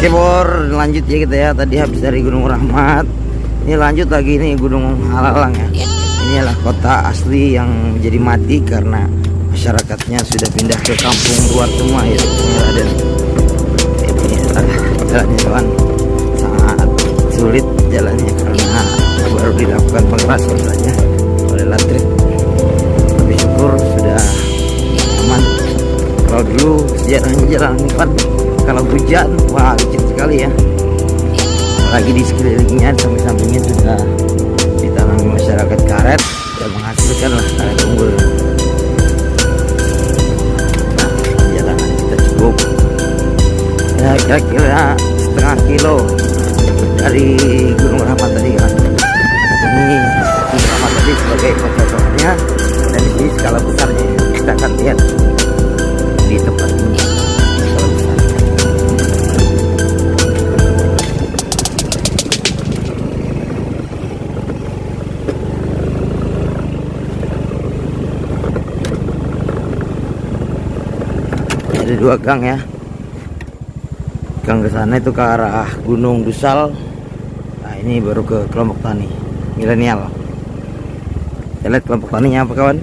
Oke Bor, lanjut ya kita ya. Tadi habis dari Gunung Rahmat, ini lanjut lagi nih Gunung Halalang ya. Ini adalah kota asli yang menjadi mati karena masyarakatnya sudah pindah ke kampung luar semua ya. Ini ada ini jalannya kawan, sangat sulit jalannya karena baru dilakukan pengerasan saja oleh latrik. Tapi syukur sudah aman. Kalau dulu sejarahnya jalan ini kan kalau hujan wah licin sekali ya, apalagi di sekelilingnya samping-sampingnya sudah ditanami masyarakat karet dan menghasilkan lah karet unggul. Nah, jalanan kita cukup ya kira-kira setengah kilo dari Gunung Rahmat tadi kan. Ini Gunung Rahmat tadi sebagai contohnya, dan ini skala besarnya kita akan lihat di tempat ini. Ada dua gang ya, gang ke sana itu ke arah Gunung Dusal. Nah ini baru ke kelompok tani milenial. Kita lihat kelompok taninya apa kawan.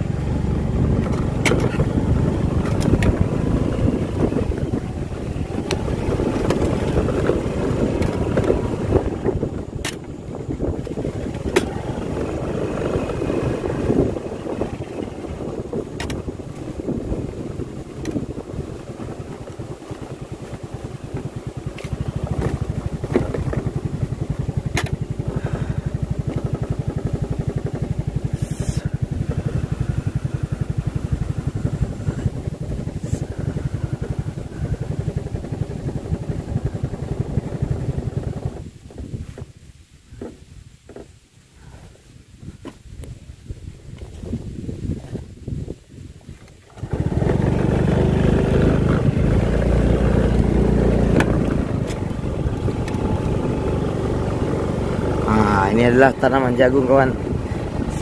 Ini adalah tanaman jagung kawan,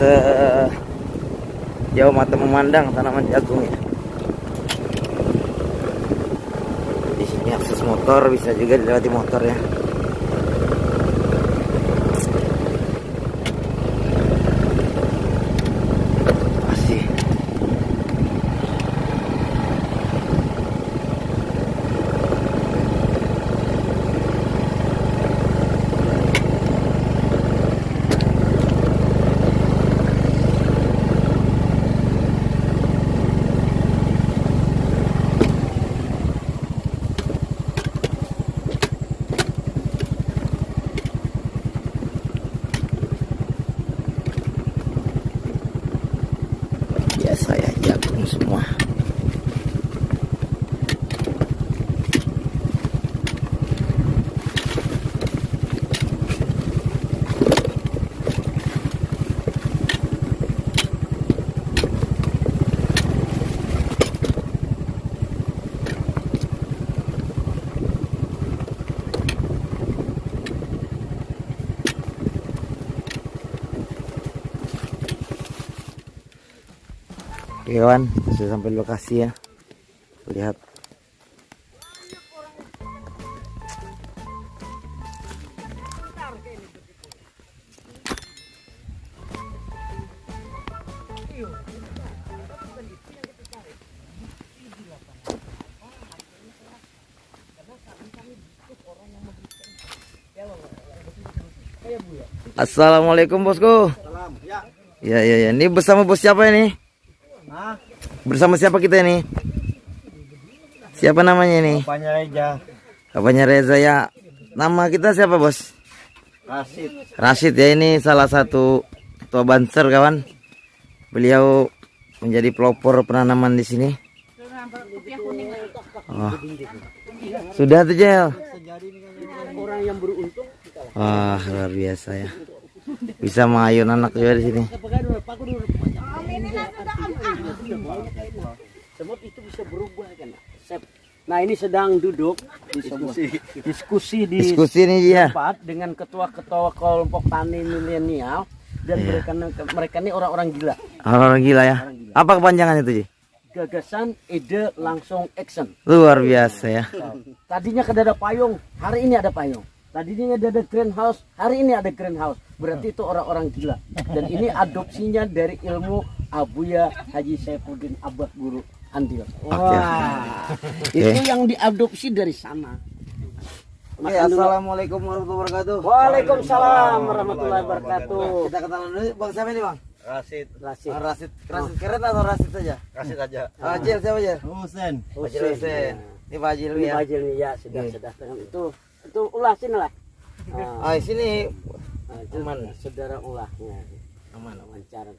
sejauh mata memandang tanaman jagung ya. Di sini akses motor bisa juga dilewati motor ya. Saya jagung semua. Oke kawan, sudah sampai lokasi ya. Lihat. Assalamualaikum bosku. Ya. Ya. Ini bersama bos siapa ini? Bersama siapa kita ini? Siapa namanya ini? Bapaknya Reza. Bapaknya Reza ya. Nama kita siapa bos? Rashid. Rashid ya, ini salah satu ketua Banser kawan. Beliau menjadi pelopor penanaman di sini. Oh. Sudah tuh Jel. Orang yang beruntung. Wah luar biasa ya. Bisa mengayun anak juga di sini. Sebab itu bisa berubah kan. Nah ini sedang duduk diskusi ini dia tempat dengan ketua-ketua kelompok tani milenial dan mereka ini orang-orang gila. Orang gila ya. Apa kepanjangan itu Ji? Gagasan, ide, langsung action. Luar biasa ya. Tadinya kada ada payung, hari ini ada payung. Tadinya ada greenhouse, hari ini ada greenhouse. Berarti itu orang-orang gila. Dan ini adopsinya dari ilmu Abuya Haji Saifuddin Abah Guru Andil. Wah, itu yang diadopsi dari sana. Oke, assalamualaikum warahmatullahi wabarakatuh. Waalaikumsalam warahmatullahi wabarakatuh. Kita kenalan dulu, Bang siapa nih Bang? Rasid. Bang Rasid keren atau Rasid saja? Rasid aja. Ajil siapa aja? Husen. Ajil Husen. Ini Pak Ajil Ini ya. bajil nih ya, sudah dengan itu ulah sini lah. Ah, di sini Itu aman. saudara ulahnya. Aman. Wawancara.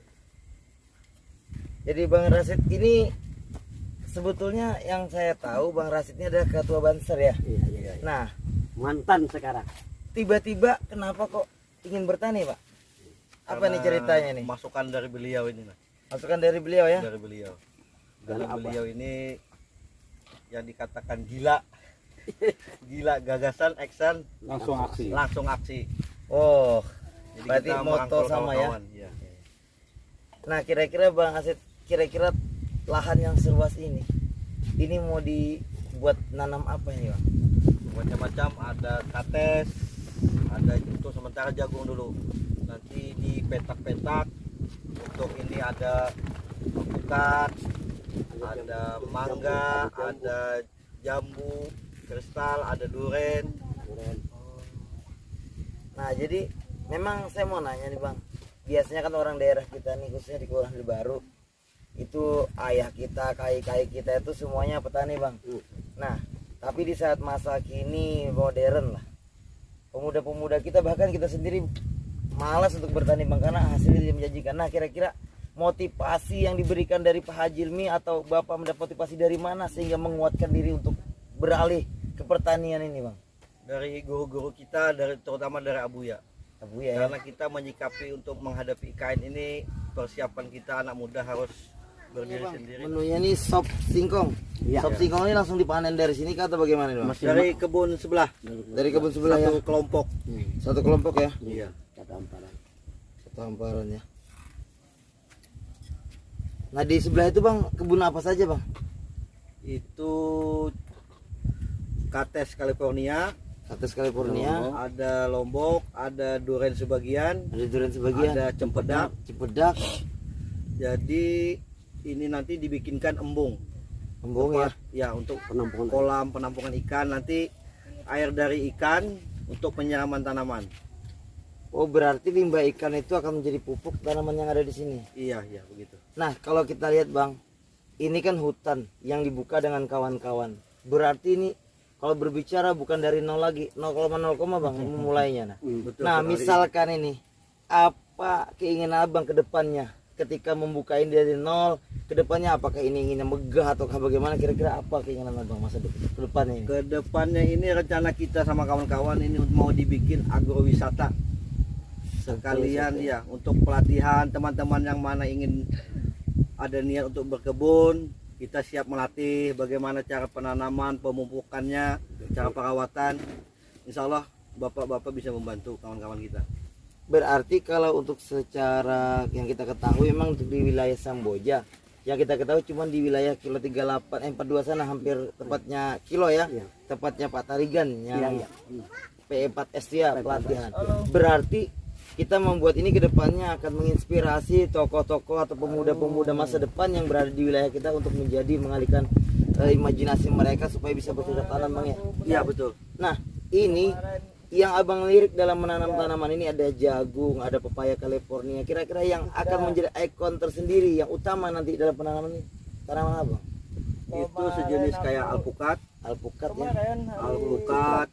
Jadi Bang Rasid ini sebetulnya yang saya tahu Bang Rasid ini adalah ketua Banser ya. Iya. Nah, Mantan sekarang. tiba-tiba kenapa kok ingin bertani Pak? Apa nih ceritanya nih? Masukan dari beliau ini, Mas. Masukan dari beliau ya? Dari beliau. Dan Dari apa? beliau ini yang dikatakan gila. Gila gagasan, action, langsung aksi. Oh, Jadi berarti kita moto merangkul sama ya? kawan-kawan, iya. nah kira-kira Bang Asid, kira-kira lahan yang seluas ini mau dibuat nanam apa ini Bang? Macam-macam, ada kates, ada untuk sementara jagung dulu. Nanti dipetak-petak. Untuk ini ada alpukat, ada mangga, ada jambu, kristal, ada duren. Nah jadi memang saya mau nanya nih Bang, biasanya kan orang daerah kita nih khususnya di Kelurahan Baru itu ayah kita, kakek kita itu semuanya petani Bang. Nah tapi di saat masa kini modern lah, pemuda-pemuda kita bahkan kita sendiri malas untuk bertani Bang karena hasilnya tidak menjanjikan. Nah kira-kira motivasi yang diberikan dari Pak Haji Ilmi atau Bapak mendapat motivasi dari mana sehingga menguatkan diri untuk beralih ke pertanian ini Bang? Dari guru-guru kita, terutama dari Abuya. Abuya ya. Karena kita menyikapi untuk menghadapi IKN ini, persiapan kita anak muda harus berdiri sendiri. Menunya ini sop singkong. Iya. Sop singkong ini langsung dipanen dari sini kah atau bagaimana nih Bang? Dari kebun sebelah, Dari kebun sebelah ya. satu kelompok. Satu kelompok ya. Iya. Kata amparan. Satu hamparan ya. Nah di sebelah itu Bang kebun apa saja Bang? Itu Kates California, Atas California, ada Lombok, ada duren sebagian, ada durian sebagian, ada cempedak. Cipedak, Jadi ini nanti dibikinkan embung. Embung ya. Ya, untuk Penampungan. kolam penampungan ikan, nanti air dari ikan untuk penyiraman tanaman. Oh berarti limbah ikan itu akan menjadi pupuk tanaman yang ada di sini. Iya begitu. Nah kalau kita lihat Bang, ini kan hutan yang dibuka dengan kawan-kawan. Berarti ini kalau berbicara bukan dari nol lagi, 0,0 Bang memulainya. Nah, Betul. nah sekali. misalkan ini apa keinginan Abang ke depannya ketika membuka ini dari nol, ke depannya apakah ini inginnya megah atau bagaimana, kira-kira apa keinginan Abang masa ke depannya ini? Kedepannya ini rencana kita sama kawan-kawan ini mau dibikin agrowisata sekalian ya, untuk pelatihan teman-teman yang mana ingin ada niat untuk berkebun. Kita siap melatih bagaimana cara penanaman, pemupukannya, cara perawatan. Insya Allah bapak-bapak bisa membantu kawan-kawan kita. Berarti kalau untuk secara yang kita ketahui memang untuk di wilayah Samboja yang kita ketahui cuma di wilayah kilo 38 42 sana, hampir tepatnya kilo ya. Iya. Tepatnya Pak Tarigan yang Iya. PE4S ya pelatihan. Berarti kita membuat ini ke depannya akan menginspirasi tokoh-tokoh atau pemuda-pemuda masa depan yang berada di wilayah kita untuk menjadi mengalihkan imajinasi mereka supaya bisa bercocok tanam Bang ya. Iya betul. Nah ini yang Abang lirik dalam menanam tanaman ini ada jagung, ada pepaya California. Kira-kira yang akan menjadi ikon tersendiri yang utama nanti dalam penanaman ini tanaman Abang? Itu sejenis kayak alpukat, Alpukat ya, alpukat,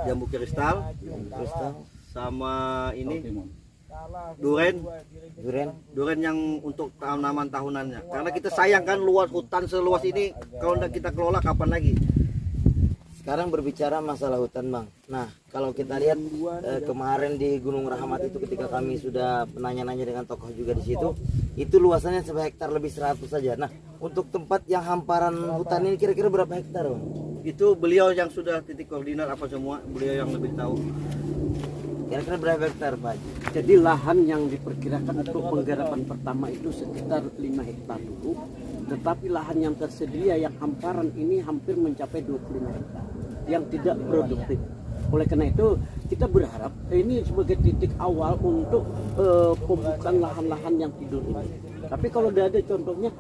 jambu kristal, kristal, sama ini duren. durian. Yang untuk tanaman tahunannya. Karena kita sayang kan luas hutan seluas ini, kalau tidak kita kelola kapan lagi? Sekarang berbicara masalah hutan Bang. Nah kalau kita lihat kemarin di Gunung Rahmat itu ketika kami sudah menanya-nanya dengan tokoh juga di situ, itu luasannya 1 hektar lebih 100 saja. Nah untuk tempat yang hamparan hutan ini kira-kira berapa hektar Bang? Itu beliau yang sudah titik koordinat apa semua, beliau yang lebih tahu. Kira-kira berapa hektar Pak? Jadi lahan yang diperkirakan untuk penggarapan pertama itu sekitar 5 hektar dulu. Tetapi lahan yang tersedia yang hamparan ini hampir mencapai 25 hektar yang tidak produktif. Oleh karena itu kita berharap ini sebagai titik awal untuk pembukaan lahan-lahan yang tidur ini. Tapi kalau tidak ada contohnya,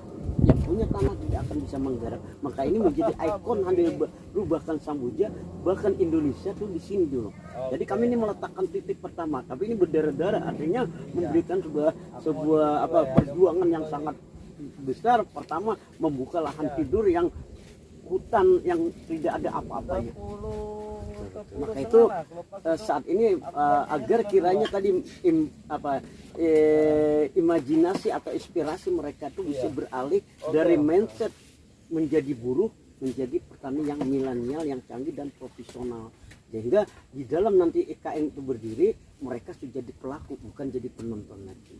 yang punya tanah tidak akan bisa menggarap. Maka ini menjadi ikon Handil Baru, bahkan Sambuja, bahkan Indonesia tuh di sini dulu. Jadi kami ini meletakkan titik pertama, tapi ini berdarah-darah, artinya memberikan sebuah perjuangan yang sangat besar. Pertama, membuka lahan tidur yang hutan yang tidak ada apa-apanya. Maka itu saat ini agar kiranya tadi imajinasi atau inspirasi mereka itu bisa beralih dari mindset menjadi buruh menjadi petani yang milenial, yang canggih dan profesional, sehingga di dalam nanti IKN itu berdiri mereka sudah jadi pelaku bukan jadi penonton lagi.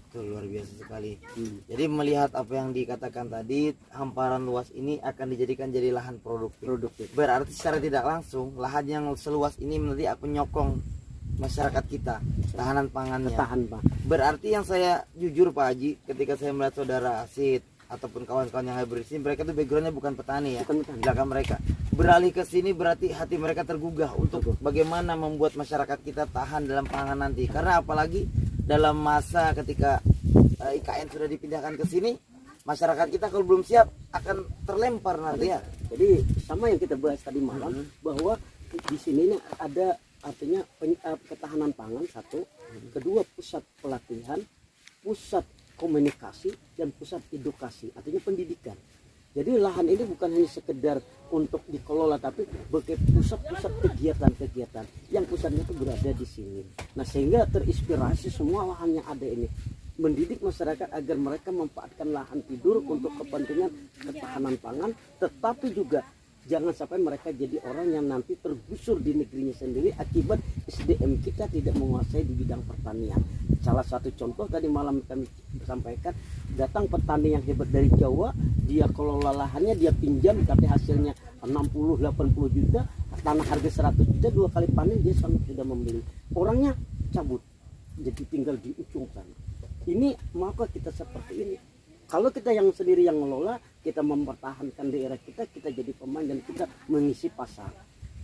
Itu luar biasa sekali. Jadi melihat apa yang dikatakan tadi, hamparan luas ini akan dijadikan jadi lahan produktif. Berarti secara tidak langsung lahan yang seluas ini nanti akan menyokong masyarakat kita, tahanan pangannya. Berarti yang saya jujur Pak Haji, ketika saya melihat saudara Asid ataupun kawan-kawan yang hadir di sini, mereka tuh backgroundnya bukan petani ya. Belakang mereka beralih ke sini berarti hati mereka tergugah untuk bagaimana membuat masyarakat kita tahan dalam pangan nanti. Karena apalagi dalam masa ketika IKN sudah dipindahkan ke sini, masyarakat kita kalau belum siap akan terlempar nanti ya. Jadi sama yang kita bahas tadi malam, bahwa di sini ada artinya ketahanan pangan satu, kedua pusat pelatihan, pusat komunikasi, dan pusat edukasi, artinya pendidikan. Jadi lahan ini bukan hanya sekedar untuk dikelola, tapi sebagai pusat-pusat kegiatan-kegiatan yang pusatnya itu berada di sini. Nah, sehingga terinspirasi semua lahan yang ada ini, mendidik masyarakat agar mereka memanfaatkan lahan tidur untuk kepentingan ketahanan pangan, tetapi juga jangan sampai mereka jadi orang yang nanti tergusur di negerinya sendiri akibat SDM kita tidak menguasai di bidang pertanian. Salah satu contoh tadi malam kami sampaikan, datang petani yang hebat dari Jawa, dia kelola lahannya, dia pinjam, tapi hasilnya 60-80 juta, tanah harga 100 juta, 2 kali panen dia sudah membeli. Orangnya cabut, jadi tinggal di ujung sana. Ini maka kita seperti ini. Kalau kita yang sendiri yang ngelola, kita mempertahankan daerah kita, kita jadi pemain dan kita mengisi pasar.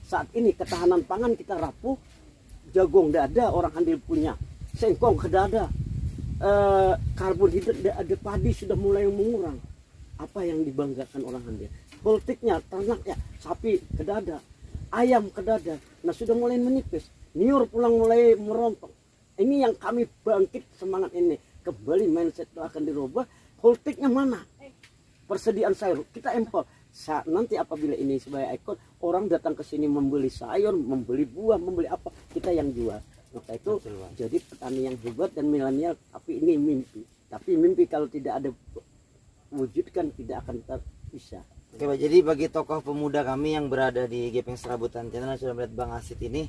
Saat ini ketahanan pangan kita rapuh, jagung tidak ada, orang Handil punya, sengkong tidak ada, karbohidrat tidak ada, padi sudah mulai mengurang. Apa yang dibanggakan orang Handil? Politiknya, ternak ya, sapi tidak ada, ayam tidak ada, nah sudah mulai menipis, niur pulang mulai merontok. Ini yang kami bangkit semangat ini, kembali mindset itu akan dirubah. Politiknya mana? Persediaan sayur kita impor. Nanti apabila ini sebagai ikon, orang datang ke sini membeli sayur, membeli buah, membeli apa, kita yang jual. Maka itu jadi petani yang hebat dan milenial. Tapi ini mimpi. Tapi mimpi kalau tidak ada wujudkan tidak akan bisa. Oke Pak, jadi bagi tokoh pemuda kami yang berada di Gepeng Serabutan Channel sudah melihat Bang Asid ini.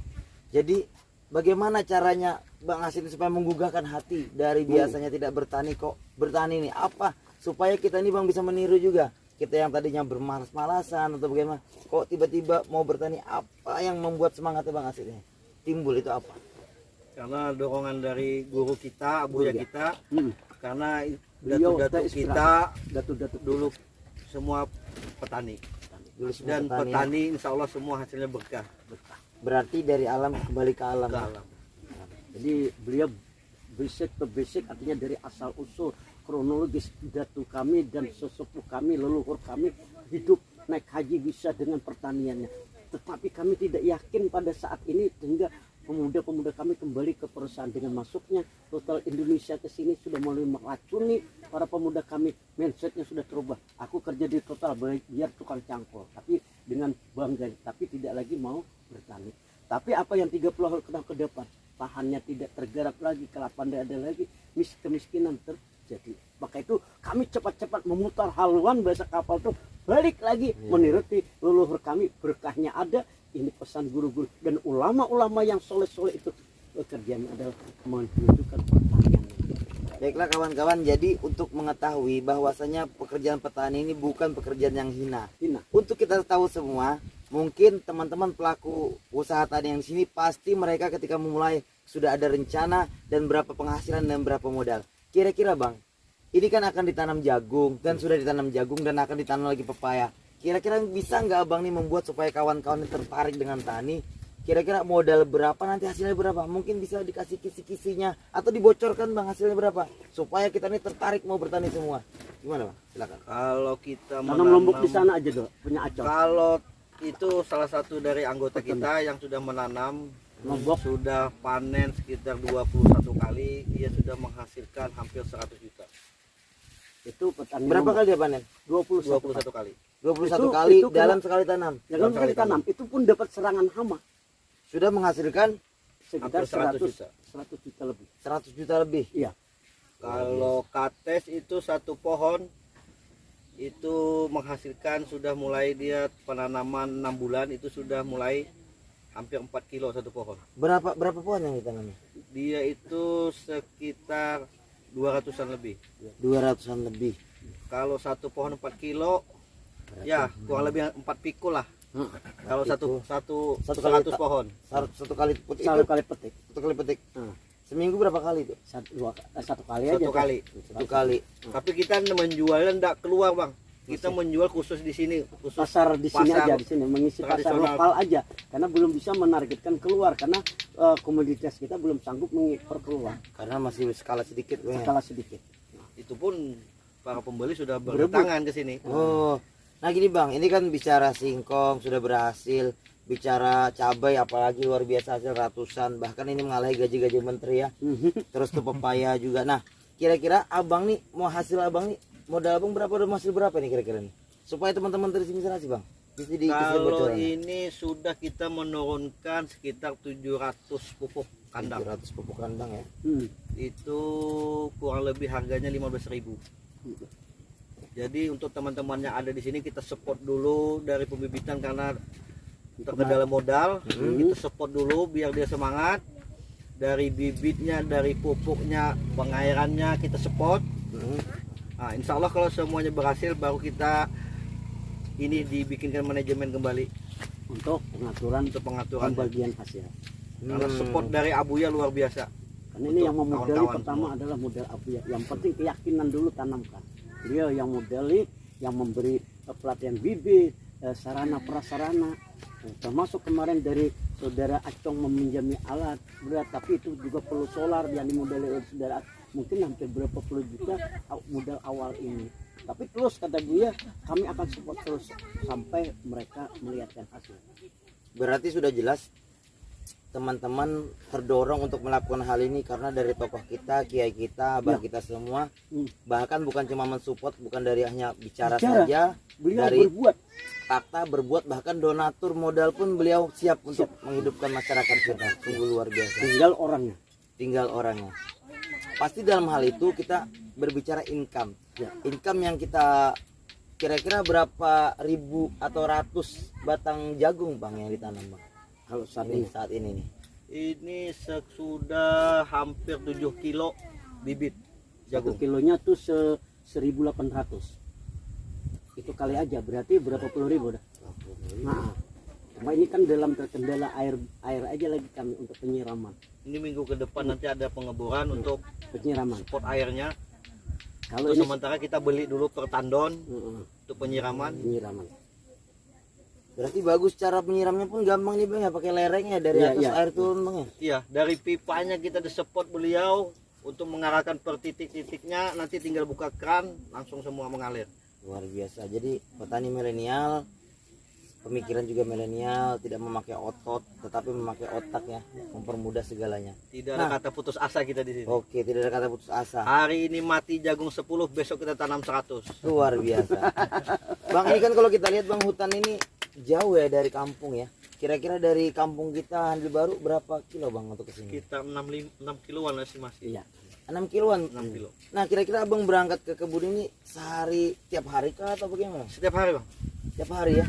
Jadi bagaimana caranya Bang Asid supaya menggugahkan hati dari biasanya tidak bertani kok bertani nih, apa supaya kita ini Bang bisa meniru juga, kita yang tadinya bermalas-malasan atau bagaimana kok tiba-tiba mau bertani, apa yang membuat semangatnya Bang Asid ini timbul, itu apa? Karena dorongan dari guru kita, abuya kita, karena Datu-datu kita datu-datu dulu semua petani, dan petani insya Allah semua hasilnya berkah. Berarti dari alam kembali ke alam. Jadi beliau basic to basic, artinya dari asal usul kronologis datu kami dan sesepuh kami, leluhur kami hidup naik haji bisa dengan pertaniannya. Tetapi kami tidak yakin pada saat ini, sehingga pemuda-pemuda kami kembali ke perusahaan. Dengan masuknya Total Indonesia ke sini sudah mulai meracuni para pemuda kami, mindsetnya sudah terubah. Aku kerja di Total biar tukang cangkul, tapi dengan bangga, tapi tidak lagi mau bertani. Tapi apa yang 30 tahun ke depan, lahannya tidak tergarap lagi, kelaparan tidak ada lagi, kemiskinan terjadi. Maka itu kami cepat-cepat memutar haluan bahasa kapal itu, balik lagi meniruti leluhur kami, berkahnya ada. Ini pesan guru-guru dan ulama-ulama yang soleh-soleh itu, pekerjaannya adalah menunjukkan pertanian. Baiklah kawan-kawan, jadi untuk mengetahui bahwasanya pekerjaan petani ini bukan pekerjaan yang hina. Untuk kita tahu semua, mungkin teman-teman pelaku usaha tani yang di sini pasti mereka ketika memulai sudah ada rencana dan berapa penghasilan dan berapa modal. Kira-kira Bang, ini kan akan ditanam jagung dan sudah ditanam jagung dan akan ditanam lagi pepaya. Kira-kira bisa nggak abang nih membuat supaya kawan-kawan ini tertarik dengan tani? Kira-kira modal berapa, nanti hasilnya berapa? Mungkin bisa dikasih kisi-kisinya atau dibocorkan bang hasilnya berapa? Supaya kita ini tertarik mau bertani semua. Gimana bang? Silakan. Kalau kita Tanam lombok di sana aja dong, punya acok. Kalau itu salah satu dari anggota kita yang sudah menanam Lombok. sudah panen sekitar 21 kali, dia sudah menghasilkan hampir 100 juta. Itu petani Berapa lombok. kali dia panen? 21 kali. 21 Itu- kali itu kena- dalam sekali tanam. Ya kan sekali tanam, itu pun dapat serangan hama Sudah menghasilkan sekitar Hampir 100 juta. 100 juta lebih. 100 juta lebih. Iya. Kalau kates itu satu pohon itu menghasilkan sudah mulai dia penanaman 6 bulan itu sudah mulai hampir 4 kilo satu pohon. Berapa pohon yang ditanam? Dia itu sekitar 200-an lebih. 200-an lebih. Kalau satu pohon 4 kilo ya kurang lebih 4 pikul lah. Kalau Pikul. satu Satu kali 100 pohon. Satu kali petik. Satu kali petik. Satu kali petik. Hmm. Seminggu berapa kali itu? Satu kali aja. Satu kali. Satu kali. Tapi kita menjualnya enggak keluar, Bang. Kita menjual khusus di sini, khusus Pasar di sini pasar aja, di sini mengisi pasar tradisional. lokal aja, karena belum bisa menargetkan keluar karena komoditas kita belum sanggup mengekspor keluar, Karena masih skala sedikit Bang, ya? skala sedikit. itu pun para pembeli sudah Berebut. berdatangan ke sini. Oh. Nah gini Bang, ini kan bicara singkong sudah berhasil, bicara cabai apalagi luar biasa hasil ratusan, bahkan ini mengalahi gaji-gaji menteri ya. Terus tuh pepaya juga. Nah, kira-kira Abang nih mau hasil Abang nih modal Abang berapa dan hasil berapa nih kira-kira nih? Supaya teman-teman terinspirasi Bang. Bisa dikasih Kalau bocoran. ini sudah kita menurunkan sekitar 700 pupuk kandang. 700 pupuk kandang ya. Itu kurang lebih harganya 15.000. Jadi untuk teman-teman yang ada di sini kita support dulu dari pembibitan karena terkendala modal, kita support dulu biar dia semangat. Dari bibitnya, dari pupuknya, pengairannya kita support. Nah, insya Allah kalau semuanya berhasil baru kita ini dibikinkan manajemen kembali Untuk pengaturan untuk pengaturan. pembagian hasil. Karena support dari Abuya luar biasa. Karena ini Untuk yang memodali kawan-kawan pertama semua. adalah modal Abuya. Yang penting keyakinan dulu tanamkan. Beliau yang modali, yang memberi pelatihan bibit, sarana prasarana, termasuk kemarin dari saudara Acong meminjami alat berat, tapi itu juga perlu solar yang dimodali oleh saudara. Mungkin hampir berapa puluh juta modal awal ini. Tapi terus kata Buya, kami akan support terus sampai mereka melihatkan hasil. Berarti sudah jelas teman-teman terdorong untuk melakukan hal ini karena dari tokoh kita, kiai kita, abah kita semua, bahkan bukan cuma mensupport, bukan dari hanya bicara saja, Beliau dari berbuat. fakta berbuat, bahkan donatur modal pun beliau siap untuk menghidupkan masyarakat kita. Sungguh luar biasa. Tinggal orangnya. Pasti dalam hal itu kita berbicara income. Income yang kita kira-kira berapa ribu atau ratus batang jagung Bang yang ditanam Bang? Kalau saat ini nih. Ini sudah hampir 7 kilo bibit Jagung jagung. kilonya tuh 1.800. Itu kali aja berarti berapa puluh ribu dah. Nah, cuma ini kan dalam terkendala air aja lagi kami untuk penyiraman. Ini minggu ke depan nanti ada pengeboran untuk Penyiraman. support airnya. Kalau Untuk ini sementara kita beli dulu per tandon untuk penyiraman. penyiraman. Berarti bagus cara penyiramnya pun gampang nih Bang ya, pakai lereng ya dari Iya, atas iya. air turun Bang ya. Iya, dari pipanya kita disupport beliau untuk mengarahkan per titik-titiknya, nanti tinggal buka keran langsung semua mengalir. Luar biasa. Jadi petani milenial, pemikiran juga milenial, tidak memakai otot tetapi memakai otak ya, mempermudah segalanya. Tidak ada kata putus asa kita di sini. Oke, tidak ada kata putus asa. Hari ini mati jagung 10, besok kita tanam 100. Luar biasa. Bang, ini kan kalau kita lihat Bang, hutan ini jauh ya dari kampung ya. Kira-kira dari kampung kita Handil Baru berapa kilo Bang untuk kesini? Kita 6 kiloan sih masih. Iya. 6 kiloan. 6 kilo. Nah, kira-kira Abang berangkat ke kebun ini sehari tiap hari kah atau bagaimana? Setiap hari, Bang. Tiap hari ya.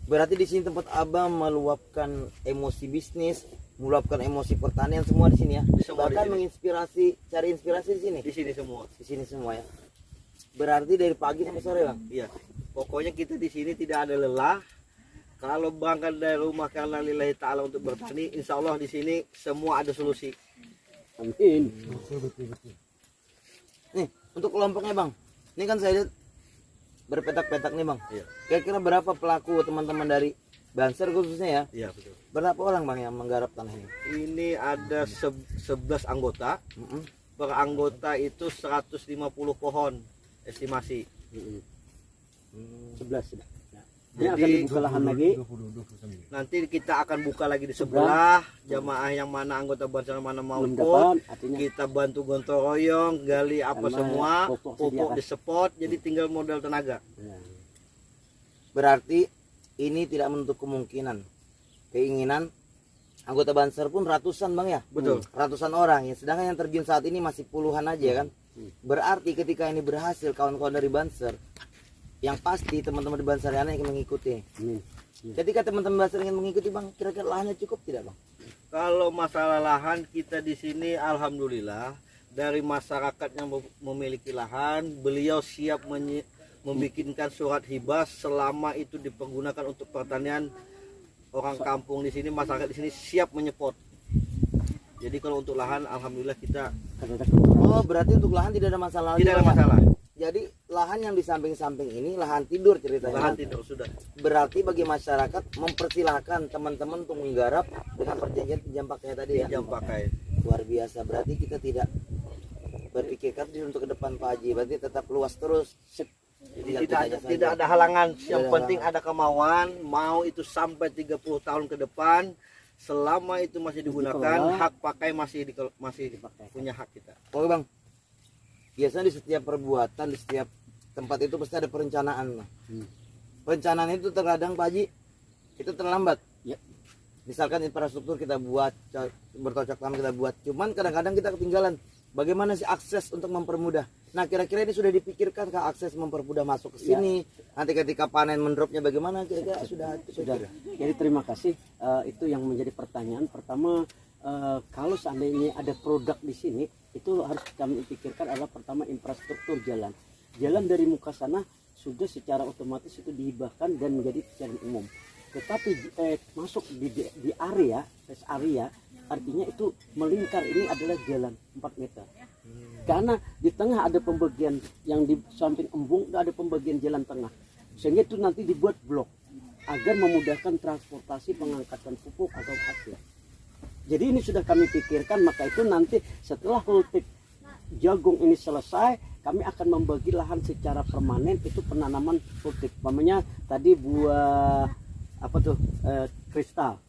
Berarti di sini tempat Abang meluapkan emosi bisnis, meluapkan emosi pertanian semua di sini ya. Semua di Bahkan sini. menginspirasi, cari inspirasi di sini. Di sini semua. Di sini semua ya. Berarti dari pagi sampai sore Bang. Iya. Pokoknya kita di sini tidak ada lelah. Kalau berangkat dari rumah karena lillahi ta'ala untuk bertani, insya Allah di sini semua ada solusi. Amin. Nih, Untuk kelompoknya bang, ini kan saya lihat berpetak-petak nih bang. Iya. Kira-kira berapa pelaku teman-teman dari Banser khususnya ya? Iya betul. Berapa orang bang yang menggarap tanah ini? Ini ada 11 anggota. Mm-mm. Per anggota itu 150 pohon estimasi. 11 sudah. Nah, ini Jadi, akan dibuka lahan lagi. Nanti kita akan buka lagi di sebelah. Jamaah yang mana anggota Banser mana mau Belum ikut, dapat, artinya kita bantu gotong royong, gali apa Sama semua, pupuk pupuk sediakan. di spot. Jadi tinggal modal tenaga. ya, Berarti ini tidak menutup kemungkinan keinginan anggota Banser pun ratusan bang ya? Betul. Ratusan orang ya. Sedangkan yang terjun saat ini masih puluhan aja kan? Berarti ketika ini berhasil kawan-kawan dari Banser, yang pasti teman-teman di Banser yang mengikuti. amin. Ketika teman-teman Banser ingin mengikuti bang, kira-kira lahannya cukup tidak bang? Kalau masalah lahan kita di sini alhamdulillah dari masyarakat yang memiliki lahan, beliau siap membikinkan surat hibah selama itu dipergunakan untuk pertanian. Orang kampung di sini, masyarakat di sini siap menyepot. Jadi kalau untuk lahan alhamdulillah kita Oh berarti untuk lahan tidak ada masalah lagi, tidak ada Bang, ya? masalah. Jadi lahan yang di samping-samping ini lahan tidur ceritanya. Lahan tidur sudah. Berarti bagi masyarakat mempersilahkan teman-teman untuk menggarap dengan perjanjian pinjam pakai tadi ya. Pinjam pakai. Luar biasa. Berarti kita tidak berpikirkan untuk ke depan Pak Haji. Berarti tetap luas terus. Jadi Tinggal kita aja tidak saja. ada halangan. Yang Tidak ada penting ada kemauan, mau itu sampai 30 tahun ke depan. Selama itu masih digunakan, Dikelola. hak pakai masih Dipakai. punya hak kita. Oke bang. Biasanya di setiap perbuatan, di setiap tempat itu pasti ada perencanaan. Bang. Perencanaan itu terkadang Pak Haji itu terlambat. Ya. Misalkan infrastruktur kita buat, bercocok tanam kita buat, cuman kadang-kadang kita ketinggalan. Bagaimana sih akses untuk mempermudah? Nah kira-kira ini sudah dipikirkan ke akses mempermudah masuk ke sini. Nanti ketika panen mendropnya bagaimana? Kira-kira sudah. Jadi terima kasih. Itu yang menjadi pertanyaan pertama. Kalau seandainya ada produk di sini, itu harus kami pikirkan adalah pertama infrastruktur jalan. Jalan dari muka sana sudah secara otomatis itu dihibahkan dan menjadi jalan umum. Tetapi masuk di area, rest area, artinya itu melingkar, ini adalah jalan 4 meter. Karena di tengah ada pembagian yang di samping embung, ada pembagian jalan tengah. Sehingga itu nanti dibuat blok agar memudahkan transportasi pengangkatan pupuk atau hasil. Jadi ini sudah kami pikirkan, maka itu nanti setelah holtik jagung ini selesai, kami akan membagi lahan secara permanen, itu penanaman holtik. Umpamanya tadi buah apa tuh kristal.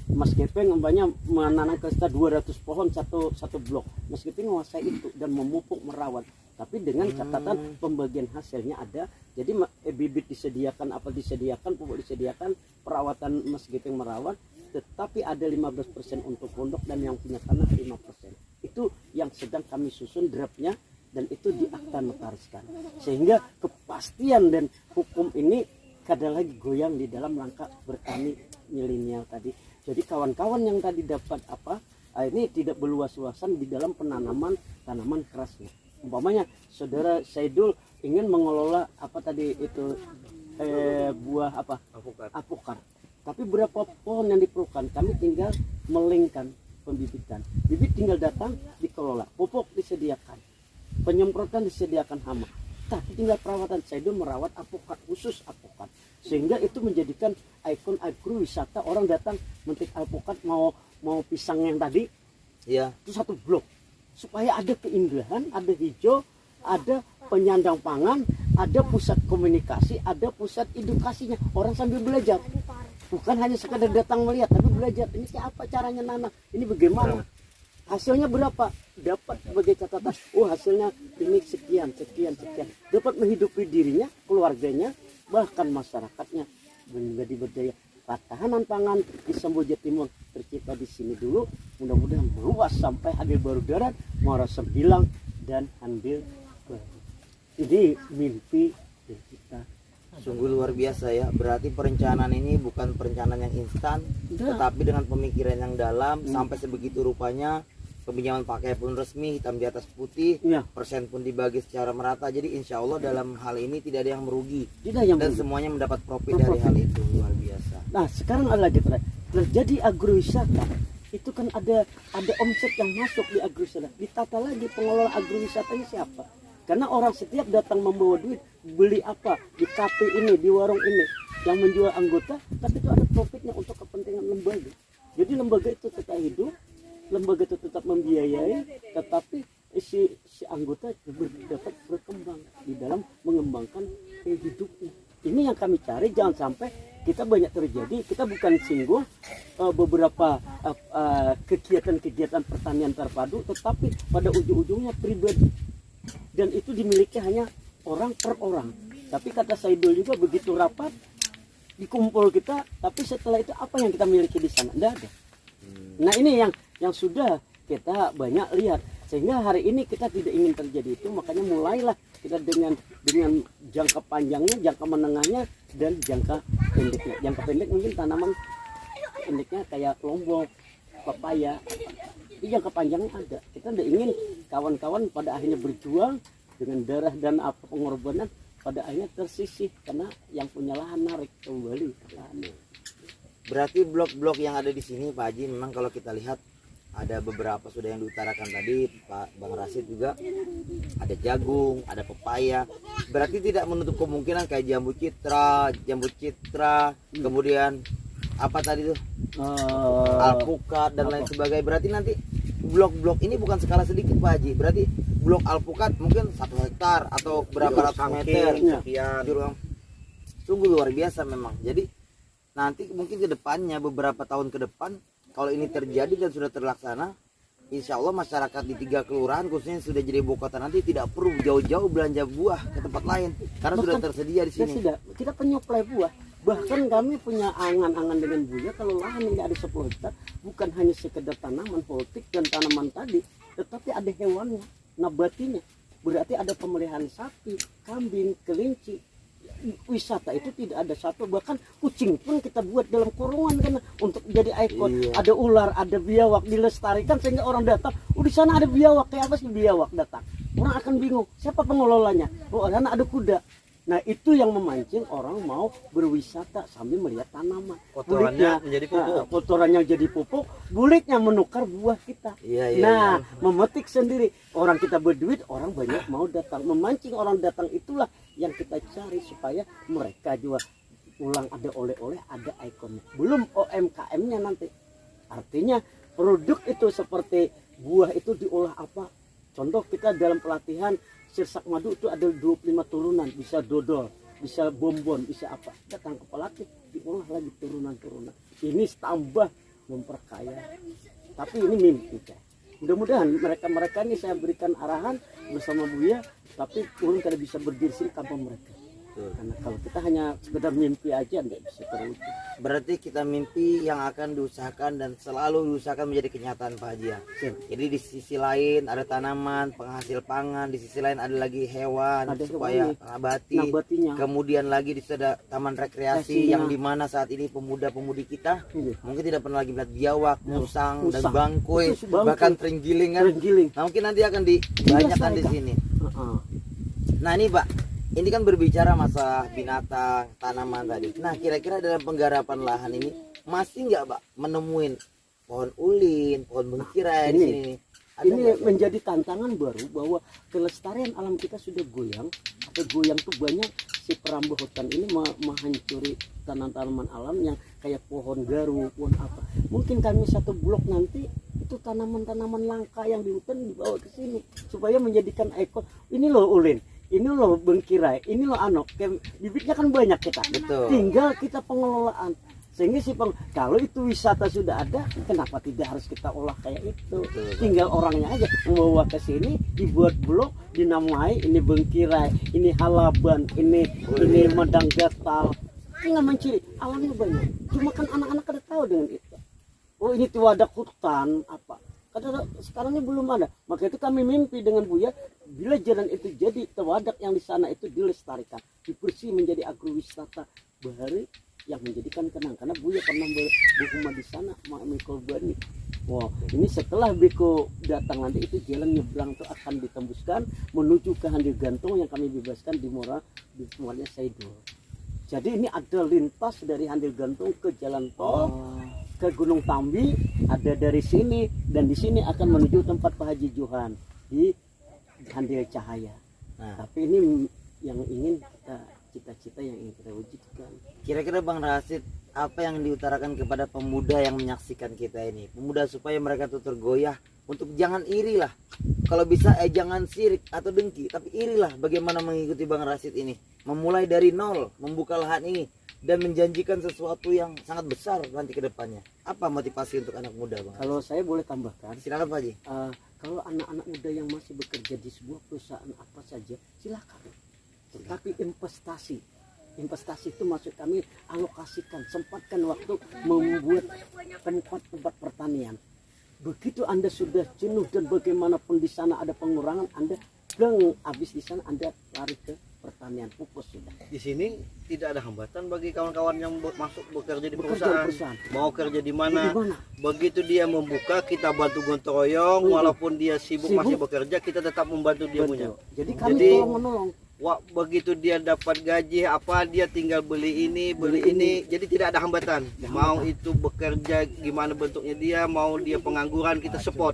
Mas Gepeng umpamanya menanam kristal 200 pohon satu blok. Mas Gepeng menguasai itu dan memupuk merawat. Tapi dengan catatan pembagian hasilnya ada. Jadi bibit disediakan, apa disediakan, pupuk disediakan, perawatan Mas Gepeng merawat. Tetapi ada 15% untuk pondok dan yang punya tanah 5%. Itu yang sedang kami susun draftnya dan itu di akta notariskan. Sehingga kepastian dan hukum ini kadang lagi goyang di dalam langkah bertani milenial tadi. Jadi kawan-kawan yang tadi dapat apa, ini tidak berluas-luasan di dalam penanaman tanaman kerasnya. Umpamanya saudara Saidul ingin mengelola apa tadi itu buah apa? Apokat. Tapi berapa pohon yang diperlukan? Kami tinggal melingkan pembibitan. Bibit tinggal datang dikelola, pupuk disediakan, penyemprotan disediakan hama. Tapi tinggal perawatan. Saidul merawat apokat, khusus apokat. Sehingga itu menjadikan ikon agrowisata. Orang datang metik alpukat mau pisang yang tadi, Iya. itu satu blok. Supaya ada keindahan, ada hijau, ada penyandang pangan, ada pusat komunikasi, ada pusat edukasinya. Orang sambil belajar. Bukan hanya sekadar datang melihat, tapi belajar. Ini apa caranya nanam? Ini bagaimana? Hasilnya berapa? Dapat sebagai catatan. Oh hasilnya ini sekian. Dapat menghidupi dirinya, keluarganya, bahkan masyarakatnya menjadi berdaya. Ketahanan pangan di Samboja Timur tercipta di sini dulu. Mudah-mudahan meluas sampai Hadir Baru Darat, Muara Sembilang dan Andil Baru. Ini mimpi dari kita. Sungguh luar biasa ya. Berarti perencanaan ini bukan perencanaan yang instan, tetapi dengan pemikiran yang dalam sampai sebegitu rupanya. Peminjaman pakai pun resmi, hitam di atas putih, Ya. persen pun dibagi secara merata. Jadi insya Allah dalam hal ini tidak ada yang merugi Tidak yang dan buruk. semuanya mendapat profit dari hal itu. Luar biasa. Nah sekarang ada lagi terjadi agrowisata. Itu kan ada omset yang masuk di agrowisata. Ditata lagi pengelola agrowisatanya siapa? Karena orang setiap datang membawa duit, beli apa di kafe ini, di warung ini, yang menjual anggota, tapi itu ada profitnya untuk kepentingan lembaga. Jadi lembaga itu tetap hidup, lembaga itu tetap membiayai, tetapi si anggota dapat berkembang di dalam mengembangkan hidupnya. Ini yang kami cari, jangan sampai kita banyak terjadi. Kita bukan singgung beberapa kegiatan-kegiatan pertanian terpadu, tetapi pada ujung-ujungnya pribadi. Dan itu dimiliki hanya orang per orang. Tapi kata Saidul juga, begitu rapat dikumpul kita, tapi setelah itu apa yang kita miliki di sana? Tidak ada. Nah ini yang sudah kita banyak lihat, sehingga hari ini kita tidak ingin terjadi itu. Makanya mulailah kita dengan jangka panjangnya, jangka menengahnya, dan jangka pendeknya. Jangka pendek mungkin tanaman pendeknya kayak lombok, papaya. Di jangka panjangnya ada. Kita tidak ingin kawan-kawan pada akhirnya berjuang dengan darah dan apa pengorbanan, pada akhirnya tersisih karena yang punya lahan narik kembali lahannya. Berarti blok-blok yang ada di sini Pak Haji, memang kalau kita lihat ada beberapa sudah yang diutarakan tadi Pak Bang Rasid juga, ada jagung, ada pepaya. Berarti tidak menutup kemungkinan kayak jambu citra, kemudian apa tadi tuh, alpukat dan lain sebagainya. Berarti nanti blok-blok ini bukan skala sedikit Pak Haji. Berarti blok alpukat mungkin 1 hektar atau berapa ratus meter sekian. Sungguh luar biasa memang. Jadi nanti mungkin ke depannya, beberapa tahun ke depan, kalau ini terjadi dan sudah terlaksana, insya Allah masyarakat di 3 kelurahan khususnya yang sudah jadi ibu kota nanti tidak perlu jauh-jauh belanja buah ke tempat lain karena sudah tersedia di sini. Kita penyuplai buah. Bahkan kami punya angan-angan dengan Buya, kalau lahan ini ada 10 hektar, bukan hanya sekedar tanaman politik dan tanaman tadi, tetapi ada hewannya, nabatinya. Berarti ada pemeliharaan sapi, kambing, kelinci. Wisata itu tidak ada satu, bahkan kucing pun kita buat dalam kurungan karena untuk jadi ikon. Ada ular, ada biawak, dilestarikan sehingga orang datang, di sana ada biawak, kayak apa sih biawak datang? Orang akan bingung, siapa pengelolanya? Oh, sana ada kuda. Nah itu yang memancing orang mau berwisata sambil melihat tanaman. Kotorannya menjadi pupuk. Kotorannya jadi pupuk, bulitnya menukar buah kita. Nah, memetik sendiri. Orang kita berduit, orang banyak mau datang. Memancing orang datang itulah yang kita cari supaya mereka juga pulang ada oleh-oleh, ada ikonnya. Belum OMKM-nya nanti. Artinya produk itu seperti buah itu diolah apa? Contoh kita dalam pelatihan Sirsak Madu itu ada 25 turunan, bisa dodol, bisa bonbon, bisa apa. Datang ke pelatih, diolah lagi turunan-turunan. Ini tambah memperkaya. Tapi ini mimpi kan. Mudah-mudahan mereka ini saya berikan arahan bersama Buya, tapi turun kada bisa berdiri sini tanpa mereka. Karena kalau kita hanya sekedar mimpi aja nggak bisa terwujud. Berarti kita mimpi yang akan diusahakan dan selalu diusahakan menjadi kenyataan Pak Haji ya. Jadi di sisi lain ada tanaman, penghasil pangan, di sisi lain ada lagi hewan Ada supaya nabatinya. Kemudian lagi di situ ada taman rekreasi yang dimana saat ini pemuda-pemudi kita mungkin tidak pernah lagi melihat biawak, musang, dan bangkoi, bahkan terenggiling kan. Nah, mungkin nanti akan dibanyakan di sini. Nah ini Pak, ini kan berbicara masalah binatang, tanaman tadi. Nah kira-kira dalam penggarapan lahan ini masih nggak Pak menemuin pohon ulin, pohon bengkirai di sini? Ini menjadi tantangan baru bahwa kelestarian alam kita sudah goyang. Atau goyang tuh banyak, si perambu hutan ini menghancuri tanaman-tanaman alam yang kayak pohon garu, pohon apa. Mungkin kami satu blok nanti itu tanaman-tanaman langka yang di hutan dibawa ke sini supaya menjadikan ikon. Ini loh ulin, ini loh bengkirai, ini loh bibitnya kan banyak kita. Betul. Tinggal kita pengelolaan. Sehingga kalau itu wisata sudah ada, kenapa tidak harus kita olah kayak itu? Tinggal orangnya aja membawa ke sini, dibuat blok, dinamai ini bengkirai, ini halaban, ini medang gatal. Tinggal mencuri, alamnya banyak. Cuma kan anak-anak kada tahu dengan itu. Oh ini wadah hutan apa? Karena sekarang ini belum ada. Maka itu kami mimpi dengan Buya, bila jalan itu jadi wadah yang di sana itu dilestarikan, dibersih menjadi agrowisata bahari yang menjadikan kenang. Karena Buya pernah berhubungan di sana sama Miko Bani. Wow, ini setelah Biko datang nanti itu jalan nyebrang itu akan ditembuskan menuju ke Handil Gantung yang kami bebaskan di muaranya Saidul. Jadi ini ada lintas dari Handil Gantung ke jalan tol ke Gunung Tambi, ada dari sini dan di sini akan menuju tempat Pak Haji Johan di Handil Cahaya. Nah, Tapi ini yang ingin kita, cita-cita yang ingin kita wujudkan. kira-kira Bang Rasid, apa yang diutarakan kepada pemuda yang menyaksikan kita ini? Pemuda supaya mereka tuh tergoyah untuk jangan iri lah. Kalau bisa jangan sirik atau dengki, tapi irilah bagaimana mengikuti Bang Rasid ini. Memulai dari nol, membuka lahan ini dan menjanjikan sesuatu yang sangat besar nanti ke depannya. Apa motivasi untuk anak muda, Bang? Kalau saya boleh tambahkan, Silakan Pak Haji. kalau anak-anak muda yang masih bekerja di sebuah perusahaan apa saja, silakan. Tetapi investasi itu maksud kami alokasikan, sempatkan waktu membuat tempat pertanian. Begitu Anda sudah jenuh dan bagaimanapun di sana ada pengurangan, Anda habis di sana Anda lari ke pertanian, pupus sudah. Di sini tidak ada hambatan bagi kawan-kawan yang masuk bekerja di Bekerja di perusahaan. perusahaan. Mau kerja di Di mana? mana? Begitu dia membuka, kita bantu gotong royong. Walaupun dia sibuk masih bekerja, kita tetap membantu dia punya. Betul. Jadi kami Jadi- tolong menolong. Wah, begitu dia dapat gaji apa, dia tinggal beli ini, beli ini. Jadi tidak ada hambatan. Mau itu bekerja gimana bentuknya dia, mau dia pengangguran, kita support.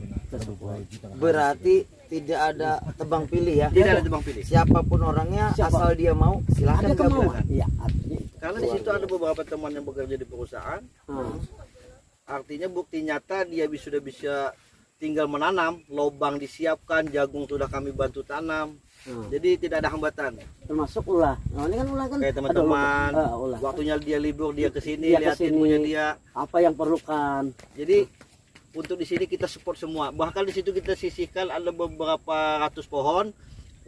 Berarti tidak ada tebang pilih ya. Tidak ada tebang pilih. Siapapun orangnya, Siapa? asal dia mau, silahkan Ada gabung. kemauan. Iya, artinya itu. Karena di situ ada beberapa teman yang bekerja di perusahaan. Artinya bukti nyata dia sudah bisa tinggal menanam, lobang disiapkan, jagung sudah kami bantu tanam. Jadi tidak ada hambatan. Termasuk ulah. Nah, ini kan ulah kan. Kayak ada teman-teman, ulah. waktunya dia libur dia kesini, Dia liatin kesini. punya dia. Apa yang perlukan? Jadi untuk di sini kita support semua. Bahkan di situ kita sisihkan ada beberapa ratus pohon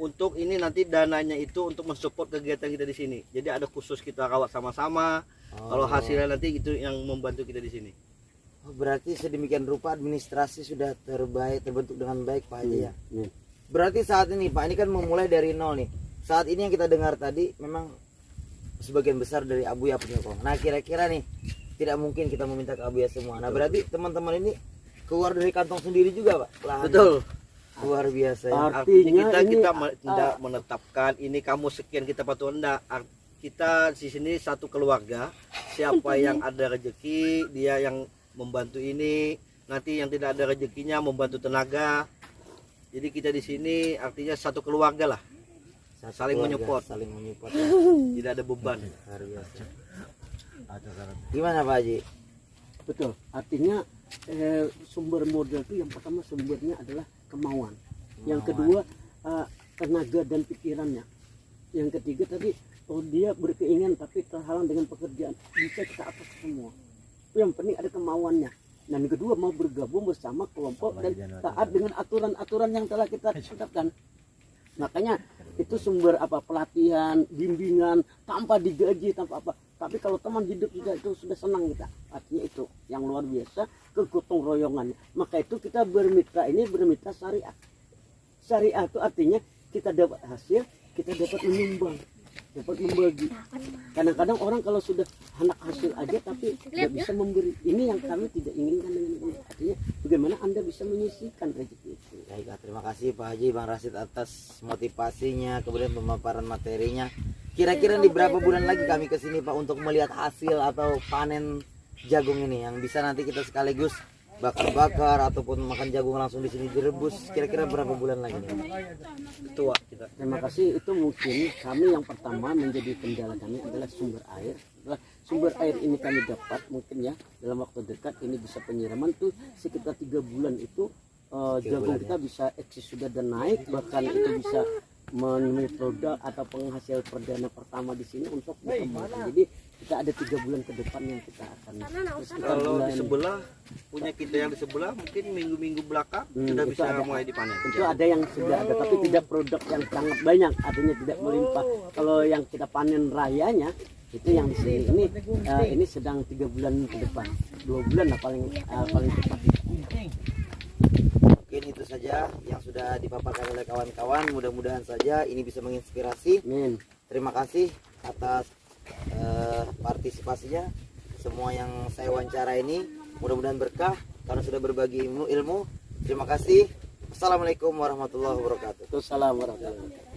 untuk ini nanti dananya itu untuk mensupport kegiatan kita di sini. Jadi ada khusus kita rawat sama-sama. Kalau hasilnya nanti itu yang membantu kita di sini. Oh, berarti sedemikian rupa administrasi sudah terbentuk dengan baik Pak Haji ya. Nih. Berarti saat ini Pak, ini kan memulai dari nol nih. Saat ini yang kita dengar tadi memang sebagian besar dari Abuya penyokong. Nah kira-kira nih tidak mungkin kita meminta ke Abuya semua. Nah berarti teman-teman ini keluar dari kantong sendiri juga Pak. Lahan. Betul. Luar biasa ya. Artinya Artinya kita ini, tidak menetapkan ini kamu sekian kita patuh enggak. Kita di sini satu keluarga. Siapa yang ada rezeki dia yang membantu ini. Nanti yang tidak ada rezekinya membantu tenaga. Jadi kita di sini artinya satu keluarga lah. Saling Keluarga, menyupport. saling menyupport ya. Tidak ada beban. Luar biasa. Gimana Pak Haji? Betul. Artinya sumber modal itu yang pertama sumbernya adalah kemauan. Yang kedua tenaga dan pikirannya. Yang ketiga tadi dia berkeinginan tapi terhalang dengan pekerjaan. Bisa kita atas semua. Yang penting ada kemauannya. Dan yang kedua mau bergabung bersama kelompok dan taat dengan aturan-aturan yang telah kita tetapkan. Makanya itu sumber pelatihan, bimbingan tanpa digaji, tanpa apa. Tapi kalau teman hidup juga itu sudah senang kita. Artinya itu yang luar biasa kegotong royongannya. Maka itu kita bermitra syariah. Syariah itu artinya kita dapat hasil, kita dapat menyumbang, dapat membagi. Kadang-kadang orang kalau sudah anak hasil aja tapi tidak bisa memberi. Ini yang kami tidak inginkan dengan ini. Artinya bagaimana Anda bisa menyisihkan rezeki itu. Baiklah, terima kasih Pak Haji, Bang Rasid atas motivasinya, kemudian pemaparan materinya. Kira-kira di berapa bulan lagi kami ke sini Pak untuk melihat hasil atau panen jagung ini yang bisa nanti kita sekaligus bakar-bakar ataupun makan jagung langsung di sini direbus. Kira-kira berapa bulan lagi nih? Ketua kita. Terima kasih. Itu mungkin kami yang pertama menjadi kendala kami adalah sumber air. Sumber air ini kami dapat mungkin ya dalam waktu dekat ini bisa penyiraman tuh sekitar 3 bulan itu jagung kita bisa eksis sudah dan naik, bahkan itu bisa memenuhi produk atau penghasil perdana pertama di sini untuk dikembangkan. Jadi kita ada 3 bulan ke depan yang kita akan Kalau di sebelah punya kita yang di sebelah mungkin minggu-minggu belakang sudah itu bisa ada. mulai dipanen. Itu ada yang sudah ada tapi tidak produk yang sangat banyak, artinya tidak melimpah. Kalau yang kita panen rayanya itu yang di sini ini sedang 3 bulan ke depan, 2 bulan lah paling cepat. Mungkin itu saja yang sudah dipaparkan oleh kawan-kawan. Mudah-mudahan saja ini bisa menginspirasi. Amin. Terima kasih atas partisipasinya semua yang saya wawancara ini. Mudah-mudahan berkah karena sudah berbagi ilmu. Terima kasih. Assalamualaikum warahmatullahi wabarakatuh. Assalamualaikum warahmatullahi wabarakatuh.